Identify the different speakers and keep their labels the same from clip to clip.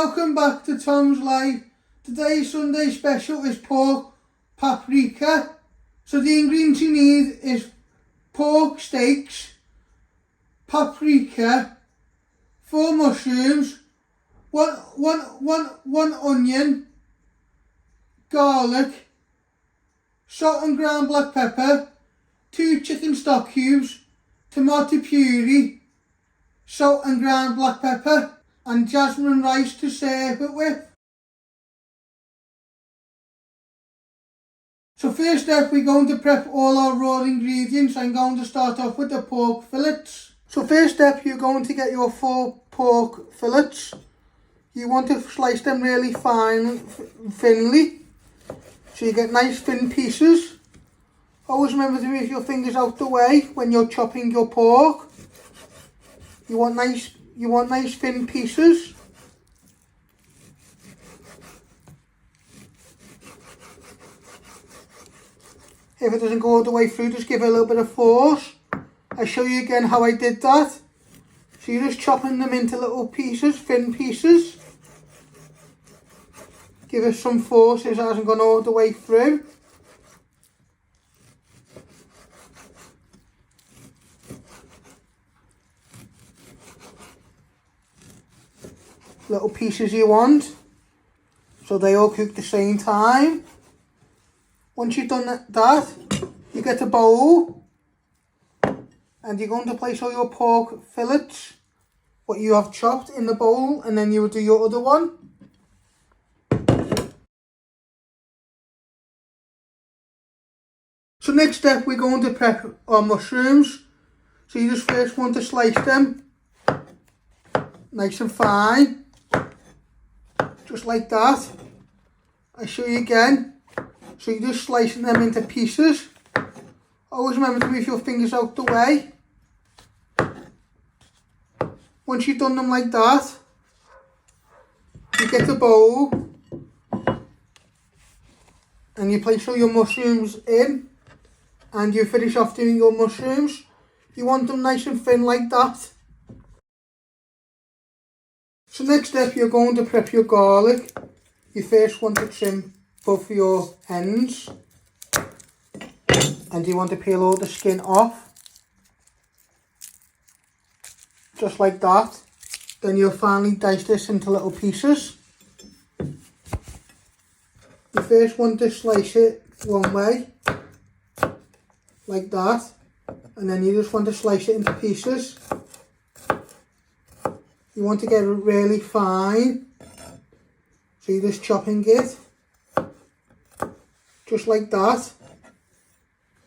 Speaker 1: welcome back to Tom's Life. Today's Sunday special is pork paprika. So the ingredients you need is pork steaks, paprika, 4 mushrooms, one onion, garlic, salt and ground black pepper, 2 chicken stock cubes, tomato puree, salt and ground black pepper, and jasmine rice to serve it with. So first up, we're going to prep all our raw ingredients. I'm going to start off with the pork fillets. So first up, you're going to get your 4 pork fillets. You want to slice them really thinly, so you get nice thin pieces. Always remember to move your fingers out the way when you're chopping your pork. You want nice thin pieces. If it doesn't go all the way through, just give it a little bit of force. I'll show you again how I did that. So you're just chopping them into little pieces, thin pieces. Give it some force as it hasn't gone all the way through. Little pieces you want, so they all cook the same time. Once you've done that, you get a bowl and you're going to place all your pork fillets, what you have chopped, in the bowl, and then you will do your other one. So next step, we're going to prep our mushrooms. So you just first want to slice them nice and fine. Just like that. I'll show you again. So you're just slicing them into pieces. Always remember to move your fingers out the way. Once you've done them like that, you get a bowl and you place all your mushrooms in, and you finish off doing your mushrooms. You want them nice and thin like that. So next step, you're going to prep your garlic. You first want to trim both of your ends, and you want to peel all the skin off, just like that. Then you'll finally dice this into little pieces. You first want to slice it one way, like that, and then you just want to slice it into pieces. You want to get it really fine, so you're just chopping it, just like that.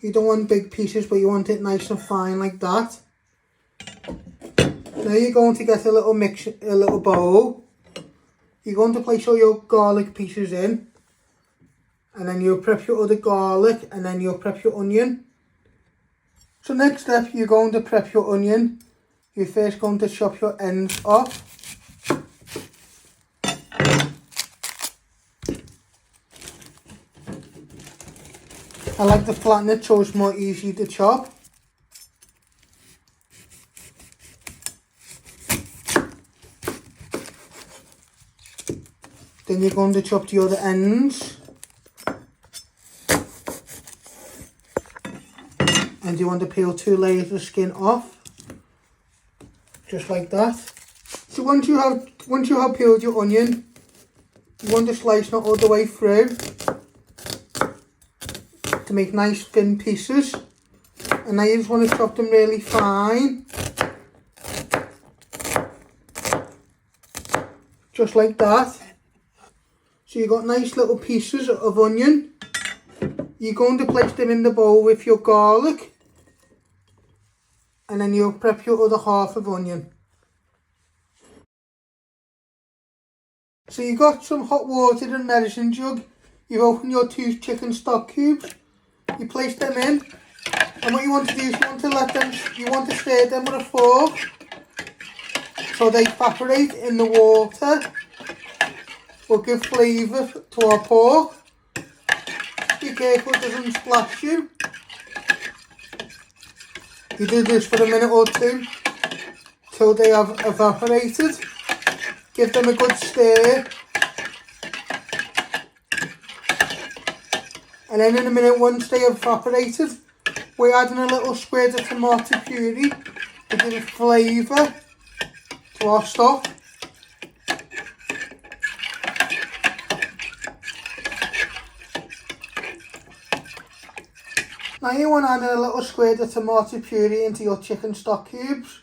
Speaker 1: You don't want big pieces, but you want it nice and fine like that. Now you're going to get a little bowl. You're going to place all your garlic pieces in, and then you'll prep your other garlic, and then you'll prep your onion. So next step, you're going to prep your onion. You're first going to chop your ends off. I like to flatten it so it's more easy to chop. Then you're going to chop the other ends. And you want to peel 2 layers of skin off. Just like that. So once you have peeled your onion, you want to slice it all the way through to make nice thin pieces. And now you just want to chop them really fine, just like that. So you've got nice little pieces of onion. You're going to place them in the bowl with your garlic, and then you'll prep your other half of onion. So you've got some hot water and medicine jug. You've opened your 2 chicken stock cubes. You place them in, and what you want to do is you want to stir them with a fork so they evaporate in the water. Will give flavour to our pork. Be careful it doesn't splash you. You do this for a minute or 2 till they have evaporated. Give them a good stir. And then in a minute, once they have evaporated, we're adding a little squirt of tomato puree to give a flavour to our stock. Now you want to add a little squirt of tomato puree into your chicken stock cubes.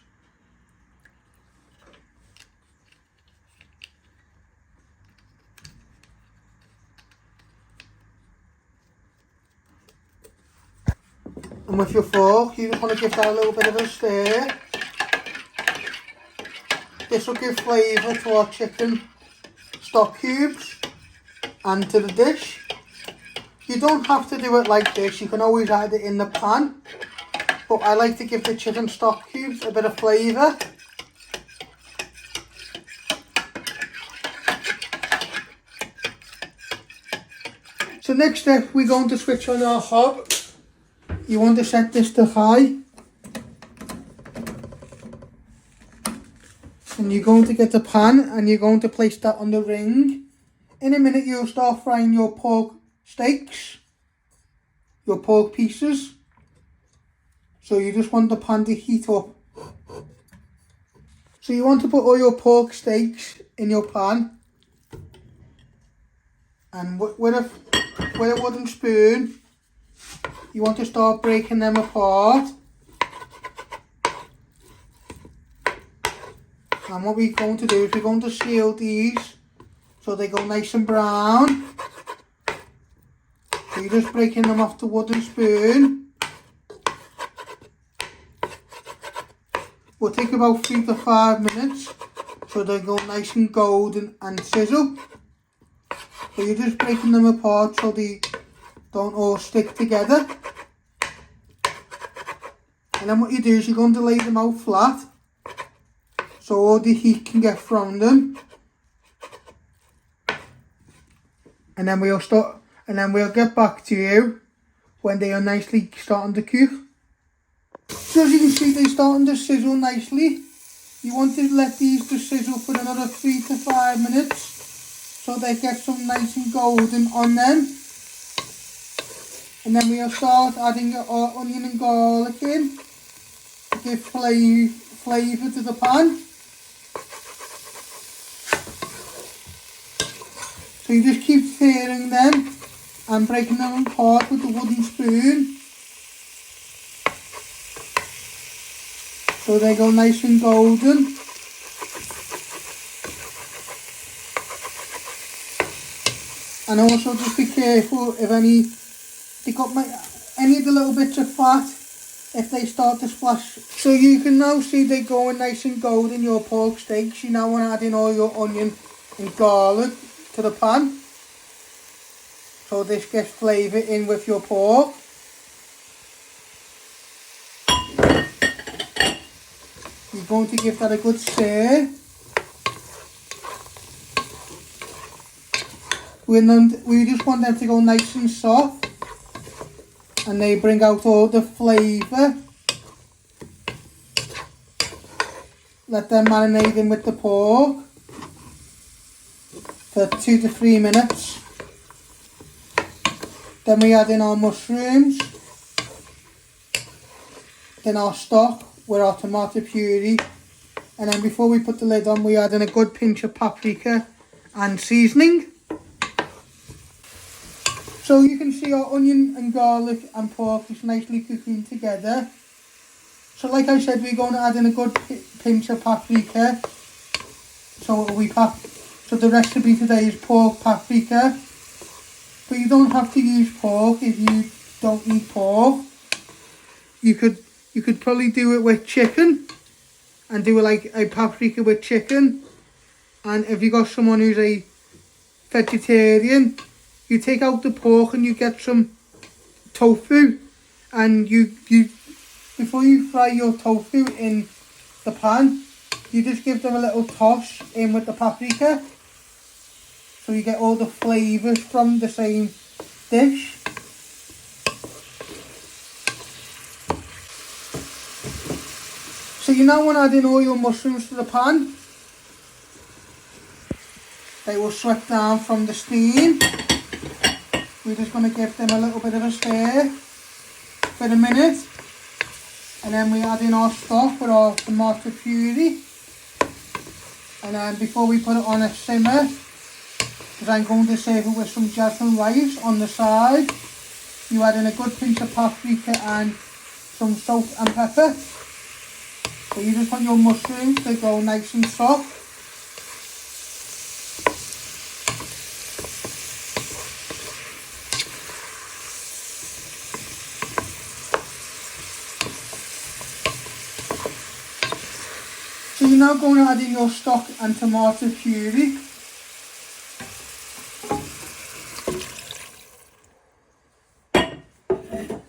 Speaker 1: And with your fork, you just want to give that a little bit of a stir. This will give flavour to our chicken stock cubes and to the dish. You don't have to do it like this, you can always add it in the pan. But I like to give the chicken stock cubes a bit of flavour. So next step, we're going to switch on our hob. You want to set this to high. And you're going to get the pan and you're going to place that on the ring. In a minute you'll start frying your pork steaks, your pork pieces. So you just want the pan to heat up. So you want to put all your pork steaks in your pan. And with a wooden spoon, you want to start breaking them apart. And what we're going to do is we're going to seal these so they go nice and brown. So you're just breaking them off the wooden spoon. Will take about 3 to 5 minutes so they go nice and golden and sizzle. So you're just breaking them apart so they don't all stick together. And then what you do is you're going to lay them out flat so all the heat can get from them. And then we'll get back to you when they are nicely starting to cook. So as you can see, they're starting to sizzle nicely. You want to let these just sizzle for another 3 to 5 minutes so they get some nice and golden on them. And then we'll start adding our onion and garlic in to give flavour to the pan. So you just keep stirring them and breaking them apart with the wooden spoon. So they go nice and golden. And also just be careful if any of the little bits of fat, if they start to splash. So you can now see they're going nice and golden, your pork steaks. You now want to add in all your onion and garlic to the pan. So this gets flavour in with your pork. You're going to give that a good stir. We just want them to go nice and soft. And they bring out all the flavour. Let them marinate in with the pork for 2 to 3 minutes. Then we add in our mushrooms. Then our stock with our tomato puree. And then before we put the lid on, we add in a good pinch of paprika and seasoning. So you can see our onion and garlic and pork is nicely cooking together. So like I said, we're going to add in a good pinch of paprika. So the recipe today is pork paprika. But you don't have to use pork if you don't eat pork. You could probably do it with chicken and do it like a paprika with chicken. And if you got someone who's a vegetarian, you take out the pork and you get some tofu, and you before you fry your tofu in the pan, you just give them a little toss in with the paprika so you get all the flavours from the same dish. So you now want to add in all your mushrooms to the pan. They will sweat down from the steam. We're just going to give them a little bit of a stir for a minute. And then we add in our stock with our tomato puree. And then before we put it on a simmer, because I'm going to serve it with some jasmine rice on the side, you add in a good pinch of paprika and some salt and pepper. So you just want your mushrooms to go nice and soft. So you're now going to add in your stock and tomato puree.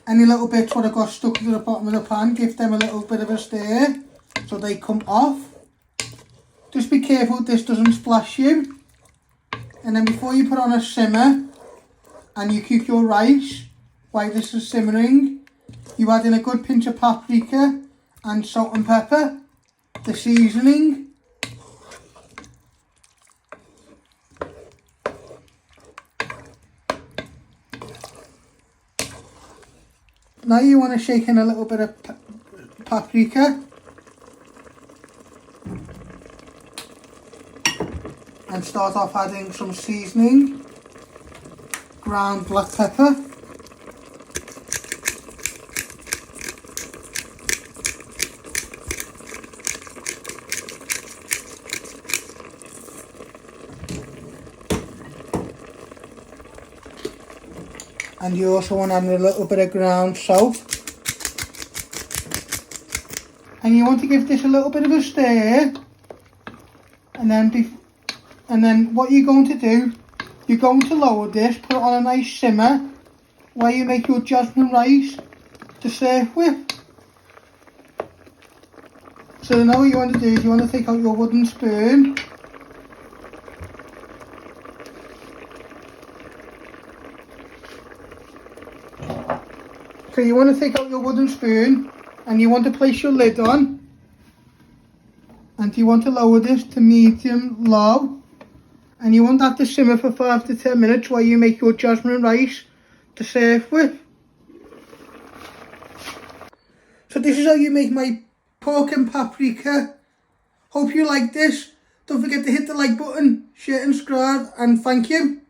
Speaker 1: Any little bits what have got stuck to the bottom of the pan, give them a little bit of a stir so they come off. Just be careful this doesn't splash you. And then before you put on a simmer and you cook your rice while this is simmering, you add in a good pinch of paprika and salt and pepper, the seasoning. Now you want to shake in a little bit of paprika and start off adding some seasoning, ground black pepper, and you also want to add a little bit of ground salt. And you want to give this a little bit of a stir. And then what you're going to do, you're going to lower this, put it on a nice simmer while you make your jasmine rice to serve with. So now what you want to do is you want to take out your wooden spoon. So you want to take out your wooden spoon and you want to place your lid on, and you want to lower this to medium low, and you want that to simmer for 5 to 10 minutes while you make your jasmine rice to serve with. So this is how you make my pork and paprika. Hope you like this. Don't forget to hit the like button, share and subscribe, and thank you.